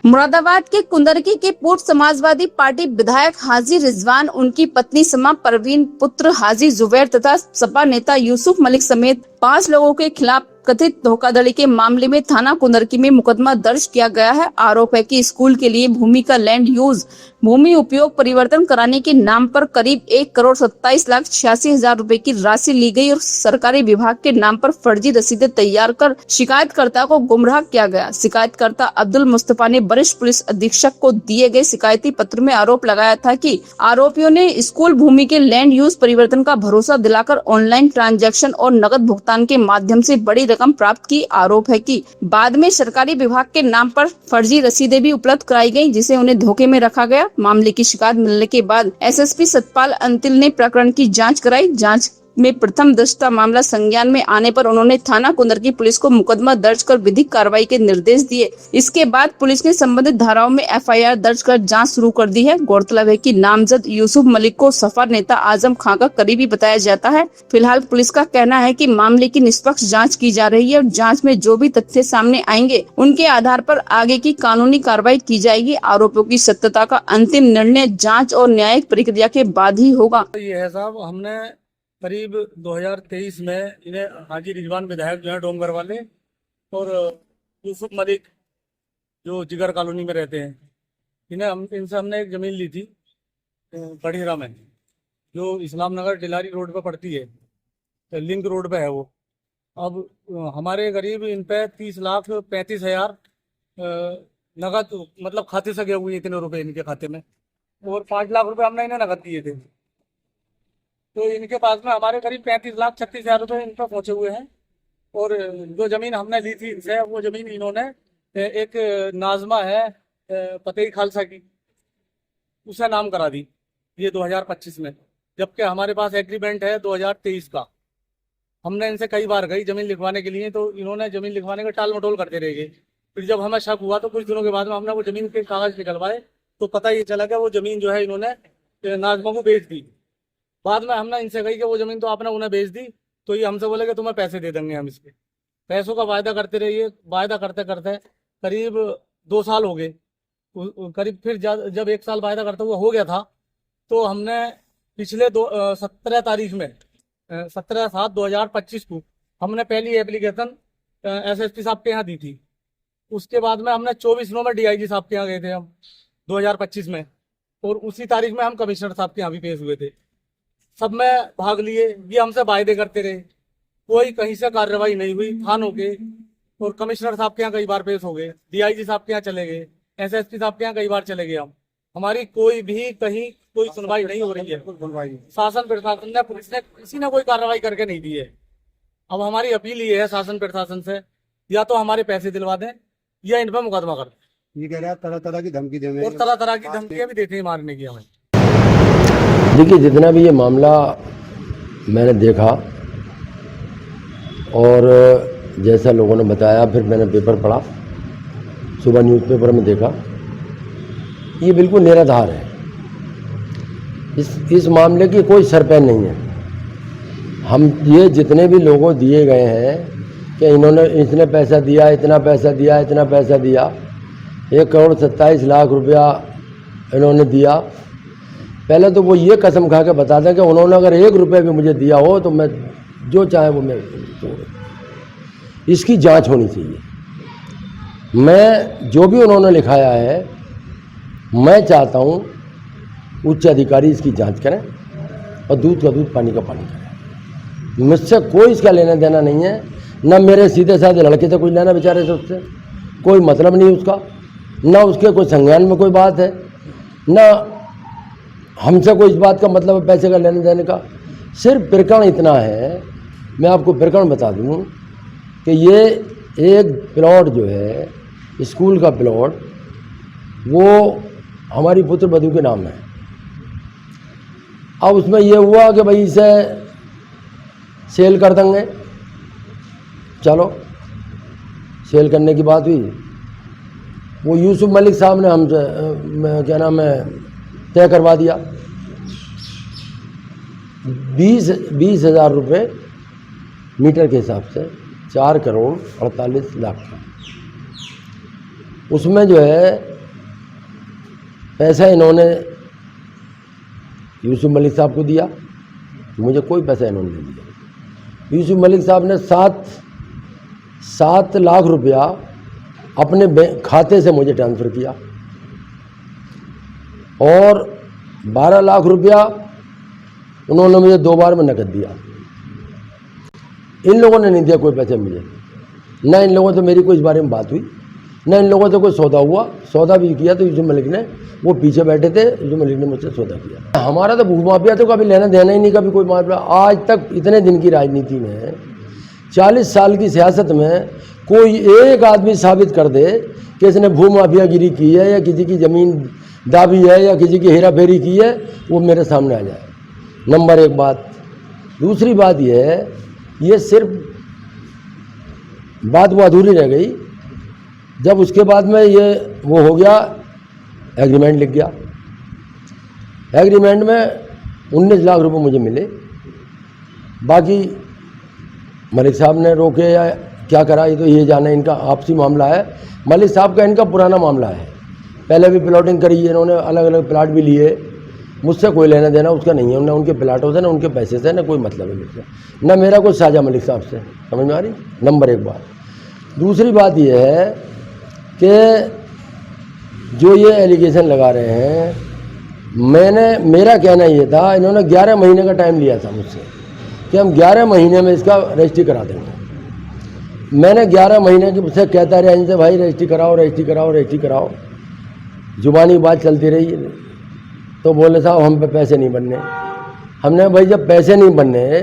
मुरादाबाद के कुंदरकी के पूर्व समाजवादी पार्टी विधायक हाजी रिजवान, उनकी पत्नी समा परवीन, पुत्र हाजी जुबैर तथा सपा नेता यूसुफ मलिक समेत 5 लोगों के खिलाफ कथित धोखाधड़ी के मामले में थाना कुंदरकी में मुकदमा दर्ज किया गया है। आरोप है कि स्कूल के लिए भूमि का लैंड यूज भूमि उपयोग परिवर्तन कराने के नाम पर करीब 1,27,86,000 रुपए की राशि ली गई और सरकारी विभाग के नाम पर फर्जी रसीदें तैयार कर शिकायतकर्ता को गुमराह किया गया। शिकायतकर्ता अब्दुल मुस्तफा ने वरिष्ठ पुलिस अधीक्षक को दिए गए शिकायती पत्र में आरोप लगाया था कि आरोपियों ने स्कूल भूमि के लैंड यूज परिवर्तन का भरोसा दिलाकर ऑनलाइन ट्रांजैक्शन और नकद भुगतान के माध्यम से बड़ी रकम प्राप्त की। आरोप है कि बाद में सरकारी विभाग के नाम पर फर्जी रसीदें भी उपलब्ध कराई गयी, जिसे उन्हें धोखे में रखा गया। मामले की शिकायत मिलने के बाद एसएसपी सतपाल अंतिल ने प्रकरण की जांच कराई। जांच में प्रथम दृष्टया मामला संज्ञान में आने पर उन्होंने थाना कुंदरकी पुलिस को मुकदमा दर्ज कर विधिक कार्रवाई के निर्देश दिए। इसके बाद पुलिस ने संबंधित धाराओं में एफआईआर दर्ज कर जांच शुरू कर दी है। गौरतलब है कि नामजद यूसुफ मलिक को सफा नेता आजम खां का करीबी बताया जाता है। फिलहाल पुलिस का कहना है कि मामले की निष्पक्ष जाँच की जा रही है और जाँच में जो भी तथ्य सामने आएंगे उनके आधार पर आगे की कानूनी कार्रवाई की जाएगी। आरोपों की सत्यता का अंतिम निर्णय जाँच और न्यायिक प्रक्रिया के बाद ही होगा। ये है साहब, हमने करीब 2023 में इन्हें हाजी रिजवान विधायक जो है डोंगर वाले और यूसुफ मलिक जो जिगर कॉलोनी में रहते हैं, इनसे हमने एक ज़मीन ली थी बढ़ीरा में, जो इस्लाम नगर डिलारी रोड पर पड़ती है, तो लिंक रोड पे है वो। अब हमारे करीब इन पे 30,35,000 नगद मतलब खाते से गए हुए इतने रुपए इनके खाते में, और 5 लाख रुपए हमने इन्हें नगद दिए थे। तो इनके पास में हमारे करीब 35,36,000 रुपये इन पर पहुँचे हुए हैं। और जो ज़मीन हमने ली थी इनसे, वो ज़मीन इन्होंने एक नाजमा है फतेही खालसा की, उसे नाम करा दी ये 2025 में, जबकि हमारे पास एग्रीमेंट है 2023 का। हमने इनसे कई बार गई ज़मीन लिखवाने के लिए, तो इन्होंने ज़मीन लिखवाने का टाल मटोल करते रह गए। फिर जब हमें शक हुआ तो कुछ दिनों के बाद में हमने वो ज़मीन के कागज़ निकलवाए, तो पता ये चला कि वो ज़मीन जो है इन्होंने नाजमा को बेच दी। बाद में हमने इनसे कही कि वो ज़मीन तो आपने उन्हें बेच दी, तो ये हमसे बोले कि तुम्हें पैसे दे देंगे हम इसके। पैसों का वायदा करते रहिए, वायदा करते करते करीब 2 साल हो गए। करीब फिर जब 1 साल वायदा करते हुए हो गया था, तो हमने पिछले 17 तारीख में 17/7/2025 को हमने पहली एप्लीकेशन एसएसपी साहब के यहाँ दी थी। उसके बाद में हमने 24/9 में डीआईजी साहब के यहाँ गए थे हम 2025 में, और उसी तारीख में हम कमिश्नर साहब के यहाँ भी पेश हुए थे। सब में भाग लिए, ये हमसे वायदे करते रहे, कोई कहीं से कार्रवाई नहीं हुई। थानों के और कमिश्नर साहब के यहाँ कई बार पेश हो गए, डीआईजी साहब के यहाँ चले गए, एसएसपी साहब के यहाँ कई बार चले गए हम। हमारी कोई भी कहीं कोई सुनवाई नहीं हो रही है। शासन प्रशासन ने, पुलिस ने, किसी ने कोई कार्रवाई करके नहीं दी है। अब हमारी अपील ये है शासन प्रशासन से, या तो हमारे पैसे दिलवा दें या इन पर मुकदमा कर दें। ये कह रहा है तरह तरह की धमकी देने, और तरह तरह की धमकियां भी देते हैं मारने की हमें। देखिए, जितना भी ये मामला मैंने देखा और जैसा लोगों ने बताया, फिर मैंने पेपर पढ़ा, सुबह न्यूज़पेपर में देखा, ये बिल्कुल निराधार है। इस मामले की कोई सरपैन नहीं है। हम ये जितने भी लोगों दिए गए हैं कि इसने पैसा दिया, इतना पैसा दिया, इतना पैसा दिया, 1,27,00,000 रुपया इन्होंने दिया। पहले तो वो ये कसम खा के बता दें कि उन्होंने अगर 1 रुपये भी मुझे दिया हो तो मैं जो चाहे वो मैं, तो इसकी जांच होनी चाहिए। मैं जो भी उन्होंने लिखाया है, मैं चाहता हूँ उच्च अधिकारी इसकी जांच करें और दूध का दूध पानी का पानी करें। मुझसे कोई इसका लेना देना नहीं है, न मेरे सीधे साधे लड़के से कुछ लेना, बेचारे से उससे कोई मतलब नहीं उसका, न उसके कोई संज्ञान में कोई बात है, न हमसे कोई इस बात का मतलब है पैसे का लेने देने का। सिर्फ प्रकरण इतना है, मैं आपको प्रकरण बता दूं कि ये एक प्लॉट जो है स्कूल का प्लॉट, वो हमारी पुत्र वधू के नाम है। अब उसमें ये हुआ कि भाई इसे सेल कर देंगे, चलो सेल करने की बात हुई। वो यूसुफ मलिक साहब ने हमसे क्या नाम है तय करवा दिया 20,000 रुपये मीटर के हिसाब से, 4,48,00,000 का। उसमें जो है पैसा इन्होंने यूसुफ मलिक साहब को दिया, मुझे कोई पैसा इन्होंने नहीं दिया। यूसुफ मलिक साहब ने 7 लाख रुपया अपने खाते से मुझे ट्रांसफ़र किया और 12 लाख रुपया उन्होंने मुझे 2 बार में नकद दिया। इन लोगों ने नहीं दिया कोई पैसा मुझे, ना इन लोगों से मेरी कोई इस बारे में बात हुई, ना इन लोगों से कोई सौदा हुआ। सौदा भी किया तो यूसुफ मलिक ने, वो पीछे बैठे थे, यूसुफ मलिक ने मुझसे सौदा किया। हमारा तो भूमाफिया तो कभी लेना देना ही नहीं, कभी कोई मामला। आज तक इतने दिन की राजनीति में, 40 साल की सियासत में कोई एक आदमी साबित कर दे कि इसने भूमाफियागिरी की है या किसी की ज़मीन दाबी है या किसी की हेरा फेरी की है, वो मेरे सामने आ जाए। नंबर 1 बात। दूसरी बात यह है, ये सिर्फ बात वो अधूरी रह गई जब उसके बाद में ये वो हो गया, एग्रीमेंट लिख गया। एग्रीमेंट में 19 लाख रुपए मुझे मिले, बाकी मलिक साहब ने रोके या क्या करा ये तो ये जाना, इनका आपसी मामला है। मलिक साहब का इनका पुराना मामला है, पहले भी प्लॉटिंग करी है इन्होंने, अलग अलग प्लाट भी लिए, मुझसे कोई लेना देना उसका नहीं है। उन्हें उनके प्लाटों से ना उनके पैसे से ना कोई मतलब है मुझसे, ना मेरा कोई साझा मलिक साहब से। समझ में आ रही? नंबर 1 बात। दूसरी बात यह है कि जो ये एलिगेशन लगा रहे हैं, मेरा कहना ये था, इन्होंने 11 महीने का टाइम लिया था मुझसे कि हम 11 महीने में इसका रजिस्ट्री करा देंगे। मैंने 11 महीने की मुझसे कहता रहा इनसे, भाई रजिस्ट्री कराओ, रजिस्ट्री कराओ, रजिस्ट्री कराओ। जुबानी बात चलती रही, तो बोले साहब हम पे पैसे नहीं बनने। हमने भाई जब पैसे नहीं बनने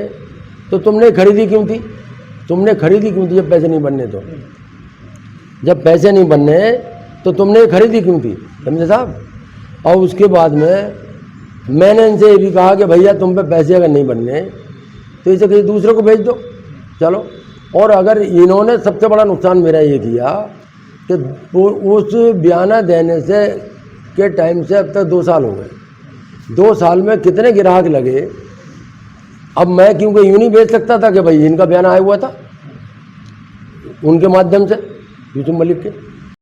तो तुमने खरीदी क्यों थी? तुमने खरीदी क्यों थी जब पैसे नहीं बनने? तो जब पैसे नहीं बनने तो तुमने खरीदी क्यों थी? समझे साहब? और उसके बाद में मैंने इनसे ये भी कहा कि भैया तुम पे पैसे अगर नहीं बनने तो इसे किसी दूसरे को भेज दो, चलो। और अगर इन्होंने सबसे बड़ा नुकसान मेरा ये किया कि उस बयाना देने से के टाइम से अब तक 2 साल हो गए। 2 साल में कितने ग्राहक लगे। अब मैं क्योंकि यूँ नहीं भेज सकता था कि भाई इनका बयान आया हुआ था उनके माध्यम से यूसुफ मलिक के।